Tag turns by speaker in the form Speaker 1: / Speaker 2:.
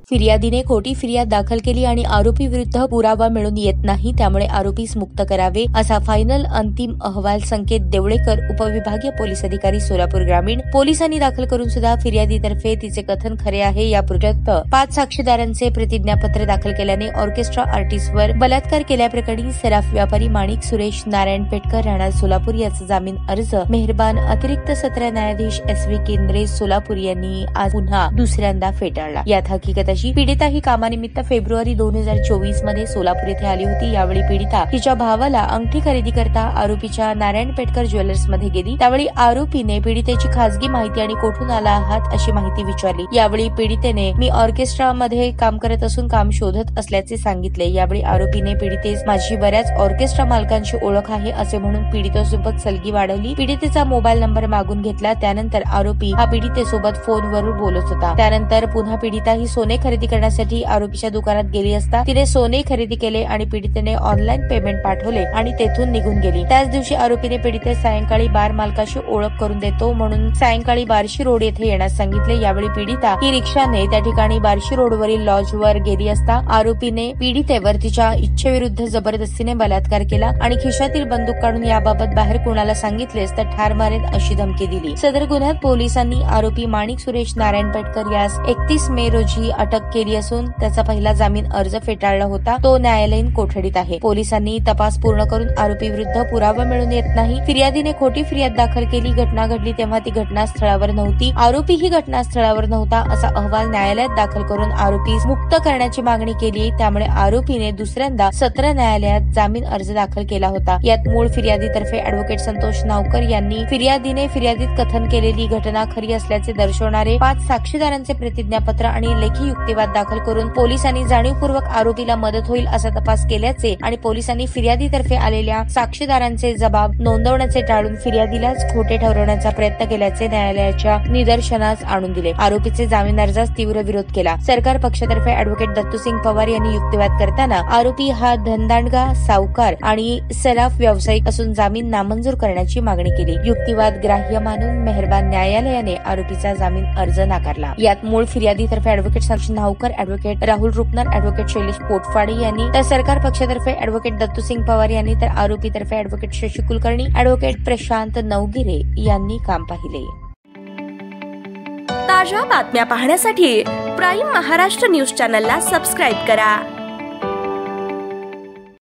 Speaker 1: फिर्यादीने खोटी फिर्याद दाखल केली आणि आरोपी विरुद्ध पुरावा मिळून येत नाही, त्यामुळे आरोपीस मुक्त करावे असा फायनल अंतिम अहवाल संकेत देवळेकर, उपविभागीय पोलीस अधिकारी, सोलापूर ग्रामीण पोलिसांनी दाखल करून सुद्धा फिर्यादीतर्फे तिचे कथन खरे आहे यापूर्वीक्त 5 साक्षीदारांचे प्रतिज्ञापत्र दाखल केल्याने ऑर्केस्ट्रा आर्टिस्टवर बलात्कार केल्याप्रकरणी सराफ व्यापारी माणिक सुरेश नारायण पेटकर राहणार सोलापूर याचा जामीन अर्ज मेहरबान अतिरिक्त सत्र न्यायाधीश SV केंद्रे सोलापूर यांनी आज पुन्हा दुसऱ्यांदा फेटाळला। यात हकीकत अशी, पीडिता ही कामानिमित्त फेब्रुवारी 2024 मध्ये सोलापूर येथे आली होती। यावेळी पीडिता तिच्या भावाला अंगठी खरेदी करता आरोपीच्या नारायण पेटकर ज्वेलर्स मध्ये गेली। त्यावेळी आरोपीने पीडितेची खासगी माहिती आणि कोठून आला आहात अशी माहिती विचारली। यावेळी पीडितेने मी ऑर्केस्ट्रा मध्ये काम करत असून काम शोधत असल्याचे सांगितले। यावेळी आरोपीने पीडितेस माझी बऱ्याच ऑर्केस्ट्रा मालकांची ओळख आहे असे म्हणून पीडितेसोबत सलगी वाढवली। पीडितेचा मोबाईल नंबर मागून घेतला। त्यानंतर आरोपी हा पीडितेसोबत फोनवर बोलत होता। त्यानंतर पुन्हा पीडिता ही सोने खरेदी करण्यासाठी आरोपीच्या दुकानात गेली असता तिने सोने खरेदी केले आणि पीडितेने ऑनलाईन पेमेंट पाठवले आणि तेथून निघून गेली। त्याच दिवशी आरोपीने पीडितेस सायंकाळी बार मालकाशी ओळख करून देतो म्हणून सायंकाळी बार्शी रोड येथे येण्यास सांगितले। यावेळी पीडिता ही रिक्षाने त्या ठिकाणी बार्शी रोडवरील लॉजवर गेली असता आरोपीने पीडितेवर तिच्या इच्छेविरुद्ध जबरदस्तीने बलात्कार केला आणि खिशातील बंदूक काढून याबाबत बाहेर कोणाला सांगितलेस तर ठार मारेन अशी धमकी दिली। सदर गुन्ह्यात पोलिसांनी आरोपी माणिक सुरेश नारायण पेटकर यास 31 मे रोजी अटक केली असून त्याचा पहिला जामीन अर्ज फेटाळला होता। तो न्यायालयीन कोठडीत आहे। पोलिसांनी तपास पूर्ण करून आरोपी विरुद्ध पुरावा मिळून येत नाही, फिर्यादीने खोटी फिर्याद दाखल केली, घटना घडली तेव्हा ती घटनास्थळावर नव्हती, आरोपी ही घटनास्थळावर नव्हता असा अहवाल न्यायालयात दाखल करून आरोपीस मुक्त करण्याची मागणी केली। त्यामुळे आरोपीने दुसऱ्यांदा सत्र न्यायालयात जामीन अर्ज दाखल केला होता। यात मूळ फिर्यादीतर्फे अॅडव्होकेट संतोष नावकर यांनी फिर्यादीने फिर्यादीत कथन केलेली घटना खरी असल्याचे दर्शवणारे 5 साक्षीदारांचे प्रतिज्ञापत्र आणि लेखी युक्तिवाद दाखल करून पोलिसांनी जाणीवपूर्वक आरोपीला मदत होईल असा तपास केल्याचे आणि पोलिसांनी फिर्यादीतर्फे आलेल्या साक्षीदारांचे जबाब नोंदवण्याचे टाळून फिर्यादीलाच खोटे ठरवण्याचा प्रयत्न केल्याचे न्यायालयाच्या निदर्शनास आणून दिले। आरोपीचे जामीन अर्जास तीव्र विरोध केला। सरकार पक्षातर्फे अॅडव्होकेट दत्तूसिंग पवार यांनी युक्तिवाद करताना आरोपी हा धनदांडगा, सावकार आणि सराफ व्यावसायिक असून जामीन नामंजूर करण्याची मागणी केली। युक्तिवाद ग्राह्य मानून मेहरबान न्यायालयाने आरोपीचा जामीन अर्ज नाकारला। यात मूळ फिर्यादीतर्फे advocate Santosh Navkar, advocate Rahul Rupnar, advocate Shailesh Potphade यांनी तर सरकार पक्षातर्फे अॅडव्होकेट दत्तूसिंग पवार यांनी तर आरोपीतर्फे अॅडव्होकेट शशी कुलकर्णी, अॅडव्होकेट प्रशांत नवगिरे यांनी काम पाहिले।
Speaker 2: ताज्या बातम्या पाहण्यासाठी प्राईम महाराष्ट्र न्यूज चॅनलला सबस्क्राईब करा।